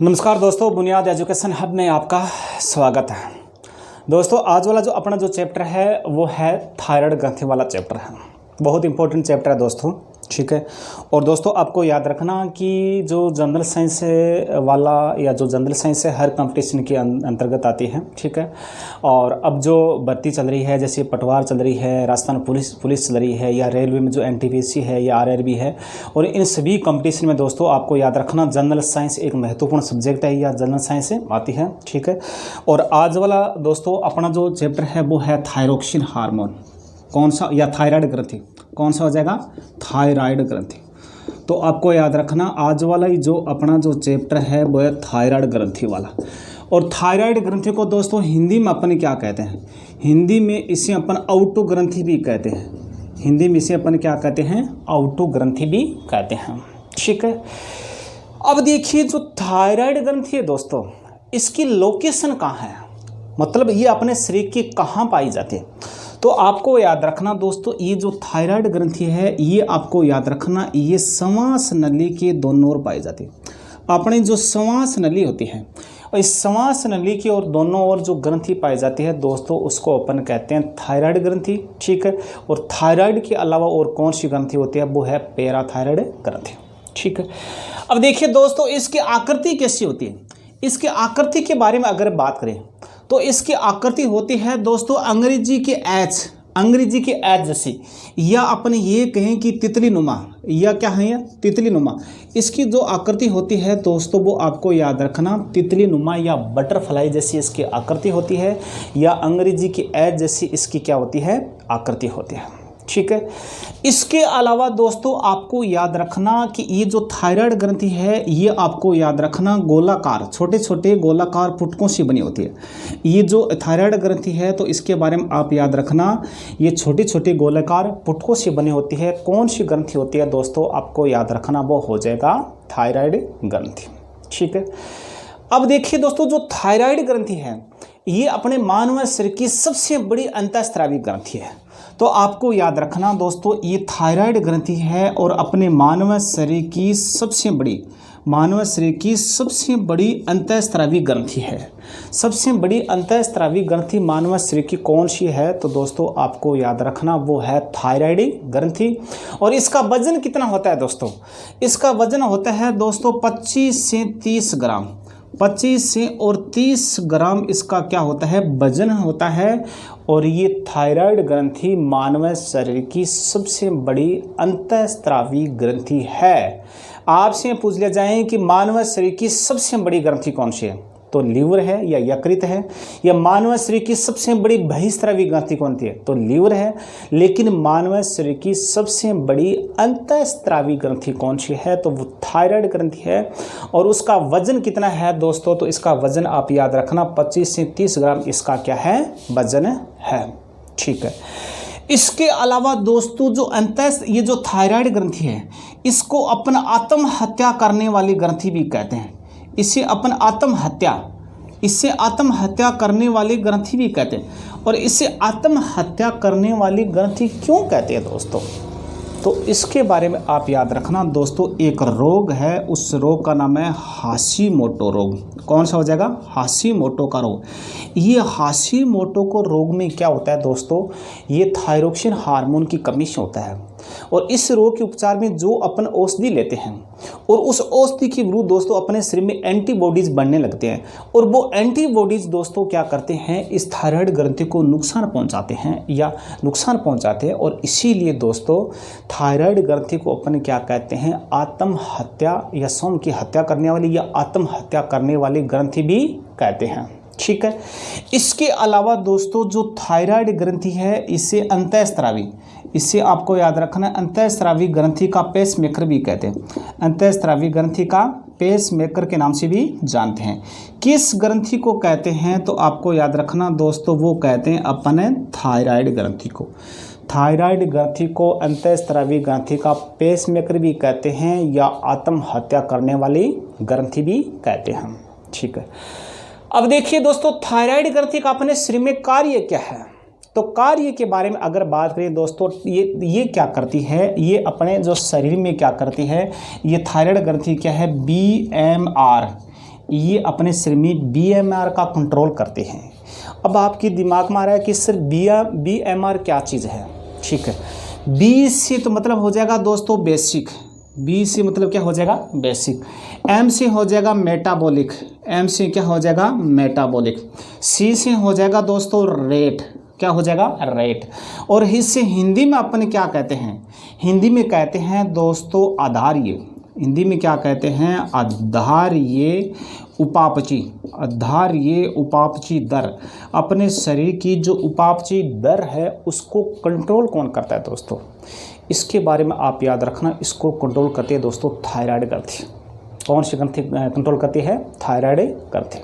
नमस्कार दोस्तों, बुनियाद एजुकेशन हब में आपका स्वागत है। दोस्तों आज वाला जो अपना जो चैप्टर है वो है थायराइड ग्रंथि वाला चैप्टर है। बहुत इंपॉर्टेंट चैप्टर है दोस्तों, ठीक है। और दोस्तों आपको याद रखना कि जो जनरल साइंस वाला या जो जनरल साइंस है हर कंपटीशन के अंतर्गत आती है, ठीक है। और अब जो भर्ती चल रही है, जैसे पटवार चल रही है, राजस्थान पुलिस चल रही है, या रेलवे में जो एनटीपीसी है या आरआरबी है, और इन सभी कंपटीशन में दोस्तों आपको याद रखना जनरल साइंस एक महत्वपूर्ण सब्जेक्ट है या जनरल साइंस से आती है, ठीक है। और आज वाला दोस्तों अपना जो चैप्टर है वो है थायरोक्सिन हार्मोन। कौन सा? या थायराइड ग्रंथि। कौन सा हो जाएगा? थायराइड ग्रंथि। तो आपको याद रखना आज वाला ही जो अपना जो चैप्टर है वो है थायराइड ग्रंथि वाला। और थायराइड ग्रंथि को दोस्तों हिंदी में अपन क्या कहते हैं? हिंदी में इसे अपन आउटो ग्रंथि भी कहते हैं। हिंदी में इसे अपन क्या कहते हैं? आउटो ग्रंथि भी कहते हैं, ठीक है। अब देखिए जो थायराइड ग्रंथि है दोस्तों, इसकी लोकेशन कहाँ है, मतलब ये अपने शरीर की कहाँ पाई जाती है? तो आपको याद रखना दोस्तों, ये जो थायराइड ग्रंथि है ये आपको याद रखना ये श्वास नली के दोनों ओर पाई जाती है। अपनी जो श्वास नली होती है और इस श्वास नली की और दोनों ओर जो ग्रंथि पाई जाती है दोस्तों उसको अपन कहते हैं थायराइड ग्रंथि, ठीक है। और थायराइड के अलावा और कौन सी ग्रंथि होती है वो है पैराथायराइड ग्रंथि, ठीक है। अब देखिए दोस्तों इसकी आकृति कैसी होती है। इसकी आकृति के बारे में अगर बात करें तो इसकी आकृति होती है दोस्तों अंग्रेजी के एच जैसी, या अपन ये कहें कि तितली नुमा, या क्या है ये तितली नुमा। इसकी जो आकृति होती है दोस्तों वो आपको याद रखना तितली नुमा या बटरफ्लाई जैसी इसकी आकृति होती है, या अंग्रेजी की एच जैसी इसकी क्या होती है? आकृति होती है, ठीक है। इसके अलावा दोस्तों आपको याद रखना कि ये जो थायराइड ग्रंथि है ये आपको याद रखना गोलाकार, छोटे छोटे गोलाकार पुटकों से बनी होती है। ये जो थायराइड ग्रंथि है तो इसके बारे में आप याद रखना ये छोटी छोटी गोलाकार पुटकों से बनी होती है। कौन सी ग्रंथि होती है दोस्तों? आपको याद रखना वो हो जाएगा थायराइड ग्रंथि, ठीक है। अब देखिए दोस्तों जो थायराइड ग्रंथि है ये अपने मानव शरीर की सबसे बड़ी अंतःस्रावी ग्रंथि है। तो आपको याद रखना दोस्तों ये थायराइड ग्रंथि है और अपने मानव शरीर की सबसे बड़ी अंतःस्रावी ग्रंथि है। सबसे बड़ी अंतःस्रावी ग्रंथि मानव शरीर की कौन सी है? तो दोस्तों आपको याद रखना वो है थायराइड ग्रंथि। और इसका वजन कितना होता है दोस्तों? इसका वजन होता है दोस्तों 25 से 30 ग्राम। 25 से और 30 ग्राम इसका क्या होता है? वजन होता है। और ये थायराइड ग्रंथि मानव शरीर की सबसे बड़ी अंतःस्रावी ग्रंथि है। आपसे पूछ लिया जाए कि मानव शरीर की सबसे बड़ी ग्रंथि कौन सी है, तो लीवर है या यकृत है, या मानव शरीर की सबसे बड़ी बहिस्रावी ग्रंथि कौन सी है, तो लीवर है। लेकिन मानव शरीर की सबसे बड़ी अंतःस्रावी ग्रंथि कौन सी है, तो वो थायराइड ग्रंथि है। और उसका वजन कितना है दोस्तों? तो इसका वजन आप याद रखना 25 से 30 ग्राम इसका क्या है? वजन है, ठीक है। इसके अलावा दोस्तों जो ये जो थायराइड ग्रंथि है इसको अपन आत्महत्या करने वाली ग्रंथि भी कहते हैं। इसे अपन आत्महत्या करने वाली ग्रंथि भी कहते हैं। और इसे आत्महत्या करने वाली ग्रंथि क्यों कहते हैं दोस्तों? तो इसके बारे में आप याद रखना दोस्तों एक रोग है, उस रोग का नाम है हाशीमोटो रोग। कौन सा हो जाएगा? हाशीमोटो का रोग। ये हाशीमोटो को रोग में क्या होता है दोस्तों? ये थायरोक्सिन हार्मोन की कमी से होता है। और इस रोग के उपचार में जो अपन औषधि लेते हैं और उस औषधि के विरुद्ध दोस्तों अपने शरीर में एंटीबॉडीज बनने लगते हैं, और वो एंटीबॉडीज दोस्तों क्या करते हैं? इस थायराइड ग्रंथि को नुकसान पहुंचाते हैं। और इसीलिए दोस्तों थायराइड ग्रंथि को अपन क्या कहते हैं? आत्महत्या या स्वयं की हत्या करने वाली या आत्महत्या करने वाली ग्रंथि भी कहते हैं, ठीक है। इसके अलावा दोस्तों जो थायराइड ग्रंथि है इसे आपको याद रखना अंतःस्रावी ग्रंथि का पेसमेकर भी कहते हैं। अंतःस्रावी ग्रंथि का पेसमेकर के नाम से भी जानते हैं। किस ग्रंथि को कहते हैं? तो आपको याद रखना दोस्तों वो कहते हैं अपने थायराइड ग्रंथि को। थायराइड ग्रंथि को अंतःस्रावी ग्रंथि का पेसमेकर भी कहते हैं या आत्महत्या करने वाली ग्रंथि भी कहते हैं, ठीक है। अब देखिए दोस्तों थायराइड ग्रंथि का अपने शरीर में कार्य क्या है? तो कार्य के बारे में अगर बात करें दोस्तों, ये क्या करती है, ये अपने जो शरीर में क्या करती है, ये थायराइड ग्रंथि क्या है, BMR ये अपने शरीर में बीएमआर का कंट्रोल करते हैं। अब आपके दिमाग में आ रहा है कि सर बीएमआर क्या चीज़ है, ठीक है। बी से तो मतलब हो जाएगा दोस्तों बेसिक, बी से मतलब क्या हो जाएगा बेसिक, एम से हो जाएगा मेटाबॉलिक, एम से क्या हो जाएगा मेटाबॉलिक, सी से हो जाएगा दोस्तों रेट, क्या हो जाएगा रेट, और इससे हिंदी में अपन क्या कहते हैं, हिंदी में कहते हैं दोस्तों आधार्य, हिंदी में क्या कहते हैं आधार्य उपापचय, आधार्य उपापचय दर। अपने शरीर की जो उपापचय दर है उसको कंट्रोल कौन करता है दोस्तों, इसके बारे में आप याद रखना। इसको कंट्रोल करती है दोस्तों थायराइड ग्रंथि। कौन सी ग्रंथि कंट्रोल करती है, थायराइड ग्रंथि।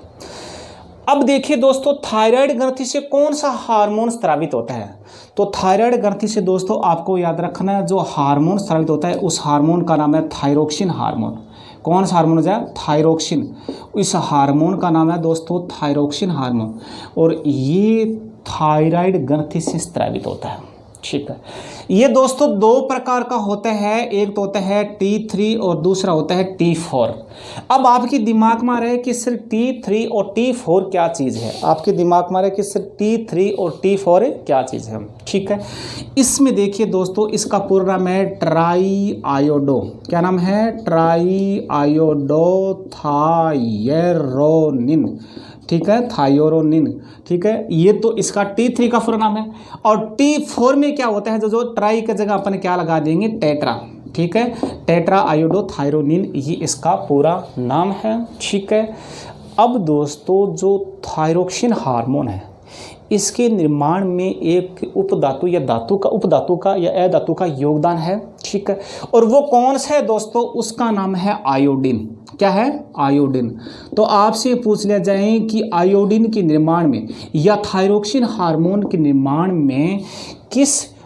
अब देखिए दोस्तों थायराइड ग्रंथि से कौन सा हार्मोन स्रावित होता है, तो थायराइड ग्रंथि से दोस्तों आपको याद रखना है जो हार्मोन स्रावित होता है उस हार्मोन का नाम है थायरोक्सिन हार्मोन। कौन सा हार्मोन हो जाए, थायरोक्सिन, इस हार्मोन का नाम है दोस्तों थायरोक्सिन हार्मोन, और ये थायराइड ग्रंथि से स्रावित होता है, ठीक है। ये दोस्तों दो प्रकार का होता है, एक तो होता है T3 और दूसरा होता है T4। अब आपके दिमाग में आ रहा है कि सिर्फ T3 और T4 क्या चीज़ है, आपके दिमाग में आ रहा है कि सिर्फ T3 और T4 क्या चीज़ है, ठीक है। इसमें देखिए दोस्तों इसका पूरा नाम है ट्राई आयोडो, क्या नाम है, ट्राई आयोडो थायरोनिन, ठीक है, थायरोनिन, ठीक है। ये तो इसका T3 का पूरा नाम है, और T4 में क्या होता है, जो ट्राई की जगह अपन क्या लगा देंगे टेट्रा, ठीक है, टेट्रा आयोडोथायरोनिन, ये इसका पूरा नाम है, ठीक है। अब दोस्तों जो थायरोक्सिन हार्मोन है इसके निर्माण में एक उपधातु या धातु का, उपधातु का या अधातु का योगदान है, ठीक है। और वो कौन सा है दोस्तों, उसका नाम है आयोडीन। क्या है, आयोडीन। तो आपसे पूछ लिया जाए कि आयोडीन के निर्माण में या थायरोक्सिन हार्मोन के निर्माण में किस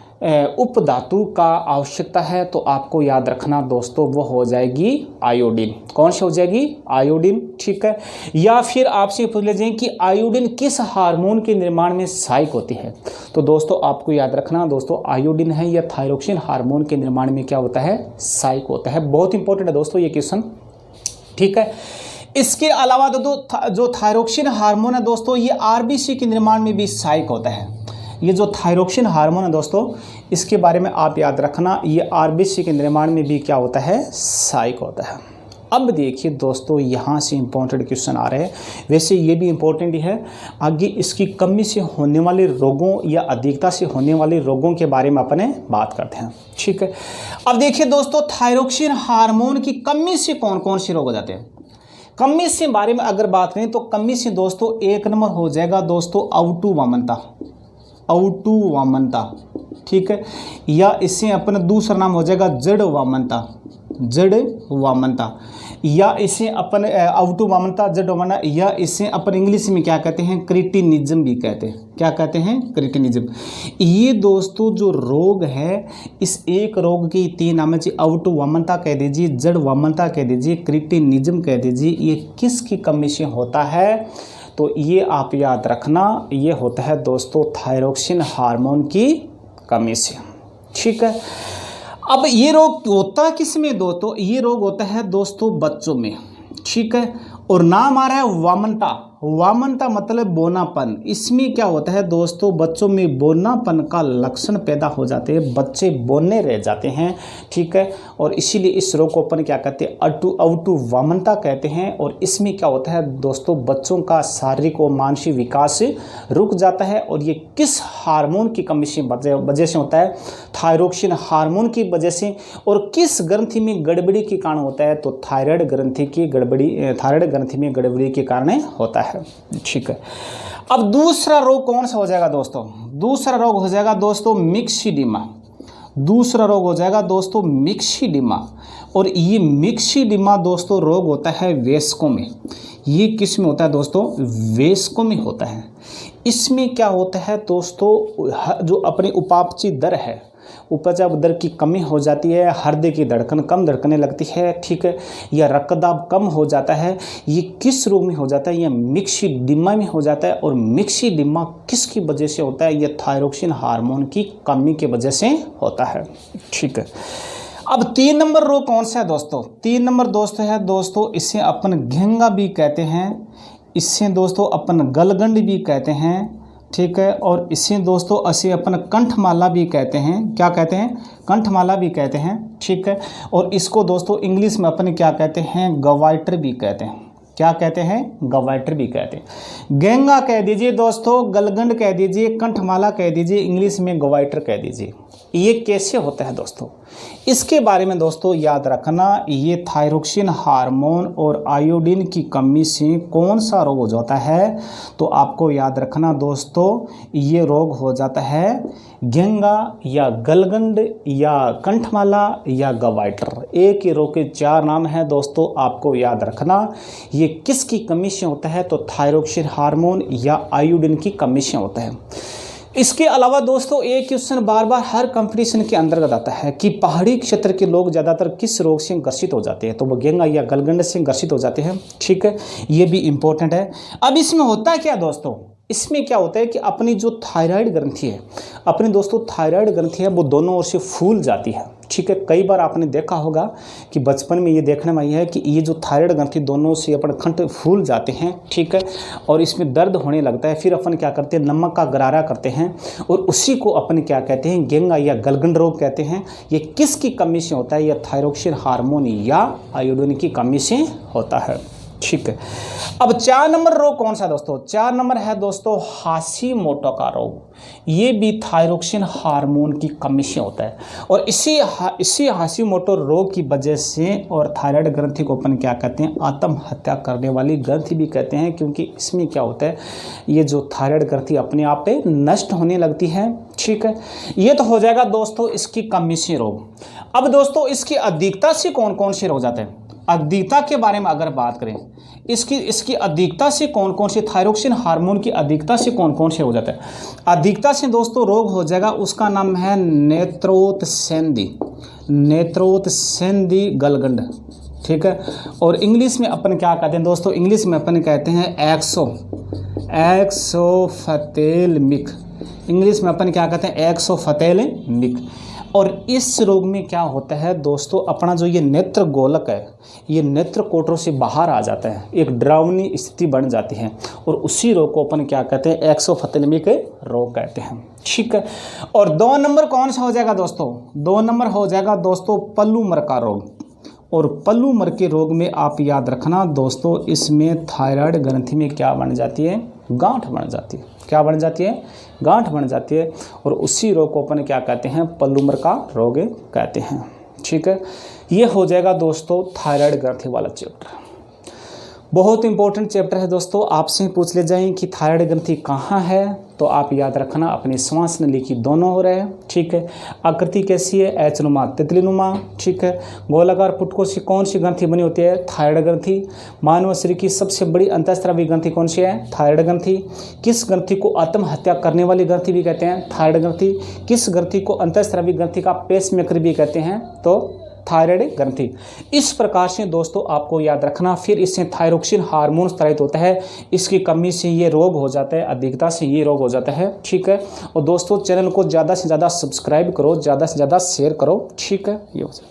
उपधातु का आवश्यकता है, तो आपको याद रखना दोस्तों वो हो जाएगी आयोडीन। कौन सी हो जाएगी, आयोडीन, ठीक है। या फिर आपसे पूछ ले जाए कि आयोडीन किस हार्मोन के निर्माण में सहायक होती है, तो दोस्तों आपको याद रखना दोस्तों आयोडीन है या थायरोक्सिन हार्मोन के निर्माण में क्या होता है, सहायक होता है। बहुत इंपॉर्टेंट है दोस्तों ये क्वेश्चन, ठीक है। इसके अलावा जो थायरोक्सिन हार्मोन है दोस्तों ये आरबीसी के निर्माण में भी सहायक होता है। ये जो थायरोक्सिन हार्मोन है दोस्तों इसके बारे में आप याद रखना, ये आरबीसी के निर्माण में भी क्या होता है, सहायक होता है। अब देखिए दोस्तों यहाँ से इंपॉर्टेंट क्वेश्चन आ रहे हैं, वैसे ये भी इंपॉर्टेंट ही है। आगे इसकी कमी से होने वाले रोगों या अधिकता से होने वाले रोगों के बारे में अपने बात करते हैं, ठीक है। अब देखिए दोस्तों थायरोक्सिन हार्मोन की कमी से कौन कौन से रोग हो जाते हैं। कमी से बारे में अगर बात करें तो कमी से दोस्तों एक नंबर हो जाएगा दोस्तों आउटू वामनता, आउटू वामनता, ठीक है। या इससे अपना दूसरा नाम हो जाएगा जड़ वामनता, जड़ वामनता, या इसे अपन आउटू वामनता, जड़ वामनता, या इसे अपन इंग्लिश में क्या कहते हैं, क्रिटिनिज्म भी कहते हैं। क्या कहते हैं, क्रिटिनिज्म। ये दोस्तों जो रोग है इस एक रोग के तीन नाम है, आउटू वामनता कह दीजिए, जड़ वामनता कह दीजिए, क्रिटिनिज्म कह दीजिए। ये किसकी कमी से होता है, तो ये आप याद रखना, ये होता है दोस्तों थायरोक्सिन हार्मोन की कमी से, ठीक है। अब ये रोग होता है किस में दोस्तों, ये रोग होता है दोस्तों बच्चों में, ठीक है। और नाम आ रहा है वामनता, वामनता मतलब बोनापन। इसमें क्या होता है दोस्तों, बच्चों में बोनापन का लक्षण पैदा हो जाते हैं, बच्चे बोने रह जाते हैं, ठीक है। और इसीलिए इस रोग को अपन क्या कहते हैं, आउटू वामनता कहते हैं। और इसमें क्या होता है दोस्तों, बच्चों का शारीरिक और मानसिक विकास रुक जाता है। और ये किस हार्मोन की कमी से वजह से होता है, थायरोक्सिन हार्मोन की वजह से। और किस ग्रंथि में गड़बड़ी के कारण होता है, तो थायराइड ग्रंथि की गड़बड़ी, थायराइड ग्रंथि में गड़बड़ी के कारण होता है, ठीक है। अब दूसरा रोग कौन सा हो जाएगा दोस्तों, दूसरा रोग हो जाएगा दोस्तों मिक्सिडिमा, दूसरा रोग हो जाएगा दोस्तों मिक्सिडिमा। और ये मिक्सिडिमा दोस्तों रोग होता है वयस्कों में। ये किस में होता है दोस्तों, वयस्कों में होता है। इसमें क्या होता है दोस्तों, जो अपनी उपापचय दर है, उपचार दर की कमी हो जाती है, हृदय की धड़कन कम धड़कने लगती है, ठीक है, या रक्तदाब कम हो जाता है। ये किस रोग में हो जाता है, ये मिक्सिडिमा में हो जाता है। और मिक्सिडिमा किसकी वजह से होता है, ये थायरोक्सिन हार्मोन की कमी की वजह से होता है, ठीक है। अब 3 नंबर रोग कौन सा है दोस्तों? 3 नंबर दोस्तों है दोस्तों, इसे अपन घेंगा भी कहते हैं, इससे दोस्तों अपन गलगंड भी कहते हैं, ठीक है। और इसे दोस्तों असे अपन कंठमाला भी कहते हैं। क्या कहते हैं? कंठमाला भी कहते हैं, ठीक है। और इसको दोस्तों इंग्लिश में अपन क्या कहते हैं? गवाइटर भी कहते हैं। क्या कहते हैं? गवाइटर भी कहते हैं। घेंगा कह दीजिए दोस्तों, गलगंड कह दीजिए, कंठमाला कह दीजिए, इंग्लिश में गवाइटर कह दीजिए। ये कैसे होता है दोस्तों? इसके बारे में दोस्तों याद रखना, ये थायरोक्सिन हार्मोन और आयोडीन की कमी से कौन सा रोग हो जाता है? तो आपको याद रखना दोस्तों, ये रोग हो जाता है घेंगा या गलगंड या कंठमाला या गवाइटर। एक ही रोग के 4 नाम हैं दोस्तों, आपको याद रखना। ये किसकी कमी से होता है? तो थायरोक्सिन हार्मोन या आयोडीन की कमी से होता है। इसके अलावा दोस्तों एक क्वेश्चन बार बार हर कंपटीशन के अंतर्गत आता है कि पहाड़ी क्षेत्र के लोग ज़्यादातर किस रोग से ग्रसित हो जाते हैं? तो वो घेंगा या गलगंड से ग्रसित हो जाते हैं, ठीक है। ये भी इम्पोर्टेंट है। अब इसमें होता क्या दोस्तों? इसमें क्या होता है कि अपनी जो थायराइड ग्रंथि है, अपनी दोस्तों थायराइड ग्रंथि है, वो दोनों ओर से फूल जाती है, ठीक है। कई बार आपने देखा होगा कि बचपन में ये देखने में आई है कि ये जो थायराइड ग्रंथि दोनों से अपन कंठ फूल जाते हैं, ठीक है। और इसमें दर्द होने लगता है, फिर अपन क्या करते हैं? नमक का गरारा करते हैं और उसी को अपन क्या कहते हैं? घेंगा या गलगंड रोग कहते हैं। ये किसकी कमी से होता है? यह थायरोक्सिन हार्मोन या आयोडीन की कमी से होता है, ठीक है। अब 4 नंबर रोग कौन सा दोस्तों? 4 नंबर है दोस्तों हाशिमोटो का रोग। ये भी थायरोक्सिन हार्मोन की कमी से होता है और इसी हाशिमोटो रोग की वजह से और थायराइड ग्रंथि को अपन क्या कहते हैं? आत्महत्या करने वाली ग्रंथि भी कहते हैं, क्योंकि इसमें क्या होता है? ये जो थायराइड ग्रंथि अपने आप पे नष्ट होने लगती है, ठीक है। ये तो हो जाएगा दोस्तों इसकी कमी से रोग। अब दोस्तों इसकी अधिकता से कौन कौन से रोग जाते हैं? अधिकता के बारे में अगर बात करें, इसकी अधिकता से कौन कौन से थायरोक्सिन हार्मोन की अधिकता से कौन कौन से हो जाता है? अधिकता से दोस्तों रोग हो जाएगा, उसका नाम है नेत्रोत्सेंदी गलगंड, ठीक है। और इंग्लिश में अपन क्या कहते हैं दोस्तों? इंग्लिश में अपन कहते हैं एक्सोफथेल्मिक। इंग्लिश में अपन क्या कहते हैं? एक्सोफथेल्मिक। और इस रोग में क्या होता है दोस्तों? अपना जो ये नेत्र गोलक है, ये नेत्र कोटरों से बाहर आ जाता है, एक डरावनी स्थिति बन जाती है और उसी रोग को अपन क्या कहते हैं? एक्सोफथेल्मिक रोग कहते हैं, ठीक है। और 2 नंबर कौन सा हो जाएगा दोस्तों? 2 नंबर हो जाएगा दोस्तों पल्लूमर का रोग। और पल्लूमर के रोग में आप याद रखना दोस्तों, इसमें थायराइड ग्रंथि में क्या बन जाती है? गांठ बन जाती है। क्या बन जाती है? गांठ बन जाती है और उसी रोग को अपन क्या कहते हैं? पल्लूमर का रोग कहते हैं, ठीक है। ये हो जाएगा दोस्तों थायराइड ग्रंथि वाला चैप्टर। बहुत इंपॉर्टेंट चैप्टर है दोस्तों। आपसे पूछ ले जाएं कि थायराइड ग्रंथि कहाँ है, तो आप याद रखना अपनी श्वास नली की दोनों हो रहे हैं, ठीक है। आकृति कैसी है? एच नुमा, तितली नुमा, ठीक है। गोलाकार पुटकों से कौन सी ग्रंथि बनी होती है? थायराइड ग्रंथि। मानव शरीर की सबसे बड़ी अंतःस्रावी ग्रंथि कौन सी है? थायराइड ग्रंथि। किस ग्रंथि को आत्महत्या करने वाली ग्रंथि भी कहते हैं? थायराइड ग्रंथि। किस ग्रंथि को अंतःस्रावी ग्रंथि का पेसमेकर भी कहते हैं? तो थायराइड ग्रंथि। इस प्रकार से दोस्तों आपको याद रखना। फिर इससे थायरोक्सिन हार्मोन स्रावित होता है, इसकी कमी से ये रोग हो जाता है, अधिकता से ये रोग हो जाता है, ठीक है। और दोस्तों चैनल को ज़्यादा से ज़्यादा सब्सक्राइब करो, ज़्यादा से ज़्यादा शेयर करो, ठीक है। ये हो जाए।